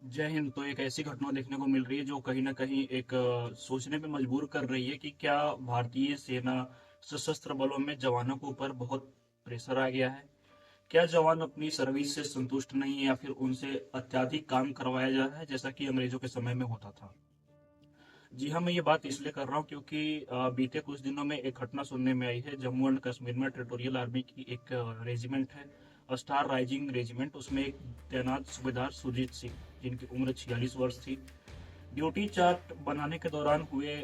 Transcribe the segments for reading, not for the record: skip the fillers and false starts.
जय हिंद। तो एक ऐसी घटना देखने को मिल रही है जो कहीं ना कहीं एक सोचने पे मजबूर कर रही है कि क्या भारतीय सेना सशस्त्र बलों में जवानों के ऊपर बहुत प्रेशर आ गया है। क्या जवान अपनी सर्विस से संतुष्ट नहीं है या फिर उनसे अत्यधिक काम करवाया जा रहा है जैसा कि अंग्रेजों के समय में होता था। जी हाँ, मैं ये बात इसलिए कर रहा हूँ क्योंकि बीते कुछ दिनों में एक घटना सुनने में आई है। जम्मू एंड कश्मीर में टेरिटोरियल आर्मी की एक रेजिमेंट है, स्टार राइजिंग रेजिमेंट। उसमें एक तैनात सूबेदार सुरजीत सिंह, जिनकी उम्र 46 वर्ष थी, ड्यूटी चार्ट बनाने के दौरान हुए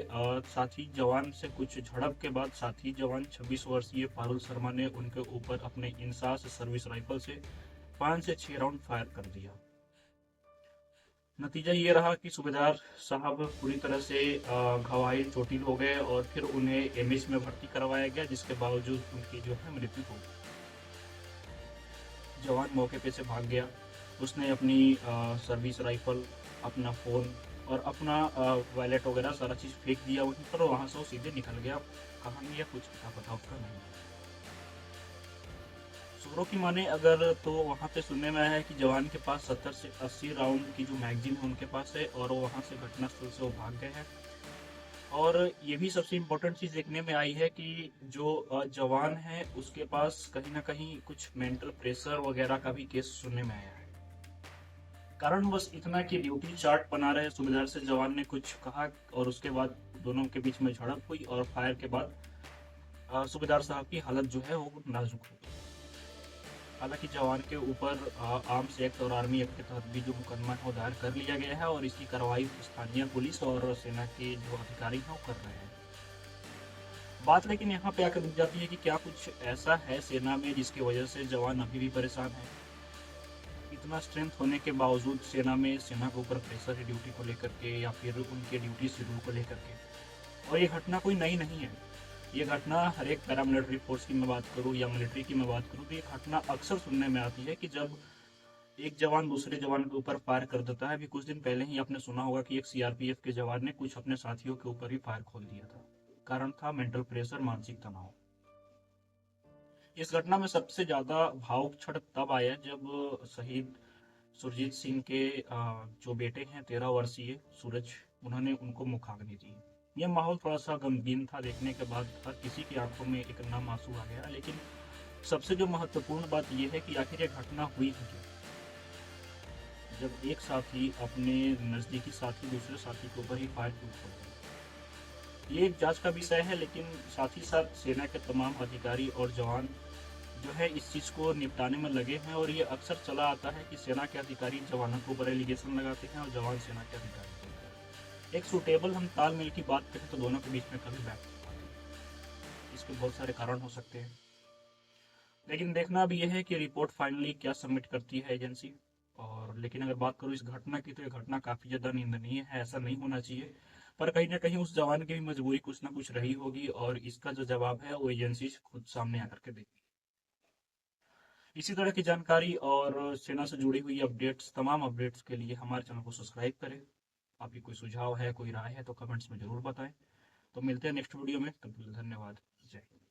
साथी जवान से कुछ झड़प के बाद साथी जवान 26 वर्षीय पारुल शर्मा ने उनके ऊपर अपने इंसास सर्विस राइफल से 5 से 6 राउंड फायर कर दिया। नतीजा ये रहा कि सूबेदार साहब पूरी तरह से घायल चोटिल हो गए और फिर उन्हें एमएस में भर्ती करवाया गया, जिसके बावजूद उनकी जो है मृत्यु हो गई। जवान मौके पे से भाग गया। उसने अपनी सर्विस राइफल, अपना फ़ोन और अपना वॉलेट वगैरह सारा चीज़ फेंक दिया वहीं पर और वहाँ से वो सीधे निकल गया। कहानी या कुछ अता पता उसका नहीं है। सूत्रों की माने अगर तो वहाँ पे सुनने में आया है कि जवान के पास 70 से 80 राउंड की जो मैगजीन है उनके पास है और वो वहाँ से घटनास्थल से वो भाग गए हैं। और ये भी सबसे इम्पोर्टेंट चीज़ देखने में आई है कि जो जवान है उसके पास कहीं ना कहीं कुछ मेंटल प्रेशर वगैरह का भी केस सुनने में आया है। कारण बस इतना कि ड्यूटी चार्ट बना रहे सूबेदार से जवान ने कुछ कहा और उसके बाद दोनों के बीच में झड़प हुई और फायर के बाद सूबेदार साहब की हालत जो है वो नाजुक हो गई। हालांकि जवान के ऊपर आर्म्स एक्ट और आर्मी एक्ट के तहत भी जो मुकदमा है वो दायर कर लिया गया है और इसकी कार्रवाई स्थानीय पुलिस और सेना के जो अधिकारी हैं वो कर रहे हैं। बात लेकिन यहाँ पे आकर रुक जाती है कि क्या कुछ ऐसा है सेना में जिसकी वजह से जवान अभी भी परेशान है। इतना स्ट्रेंथ होने के बावजूद सेना में सेना के ऊपर प्रेशर है ड्यूटी को लेकर के या फिर उनके ड्यूटी शेड्यूल को लेकर के। और ये घटना कोई नई नहीं है। ये घटना हर एक पैरामिलिट्री फोर्स की मैं बात करूँ या मिलिट्री की मैं बात करूँ तो ये घटना अक्सर सुनने में आती है कि जब एक जवान दूसरे जवान के ऊपर फायर कर देता है। अभी कुछ दिन पहले ही आपने सुना होगा कि एक सीआरपीएफ के जवान ने कुछ अपने साथियों के ऊपर ही फायर खोल दिया था। कारण था मेंटल प्रेशर, मानसिक तनाव। इस घटना में सबसे ज्यादा भावुक क्षण तब आया जब शहीद सुरजीत सिंह के जो बेटे हैं 13 वर्षीय सूरज, उन्होंने उनको मुखाग्नि दी। यह माहौल थोड़ा सा गमगीन था। देखने के बाद हर किसी की आंखों में एक नम आंसू आ गया। लेकिन सबसे जो महत्वपूर्ण बात यह है कि आखिर यह घटना हुई थी क्यों, जब एक साथी अपने नजदीकी साथी दूसरे साथी के ऊपर ही फायर क्यों खोलते हैं। ये एक जांच का विषय है, लेकिन साथ ही साथ सेना के तमाम अधिकारी और जवान जो है इस चीज़ को निपटाने में लगे हैं। और ये अक्सर चला आता है कि सेना के अधिकारी जवानों के ऊपर एलिगेशन लगाते हैं और जवान सेना के अधिकारी के ऊपर। एक सुटेबल हम तालमेल की बात करें तो दोनों के बीच में कभी बैठ नहीं पाते। इसके बहुत सारे कारण हो सकते हैं, लेकिन देखना अब यह है कि रिपोर्ट फाइनली क्या सबमिट करती है एजेंसी। और लेकिन अगर बात करूँ इस घटना की तो ये घटना काफ़ी ज़्यादा निंदनीय है। ऐसा नहीं होना चाहिए। पर कहीं ना कहीं उस जवान की भी मजबूरी कुछ ना कुछ रही होगी और इसका जो जवाब है वो एजेंसी खुद सामने आकर के देगी। इसी तरह की जानकारी और सेना से जुड़ी हुई अपडेट्स, तमाम अपडेट्स के लिए हमारे चैनल को सब्सक्राइब करें। आपकी कोई सुझाव है, कोई राय है तो कमेंट्स में जरूर बताएं। तो मिलते हैं नेक्स्ट वीडियो में। तब तक के लिए धन्यवाद। जय हिंद।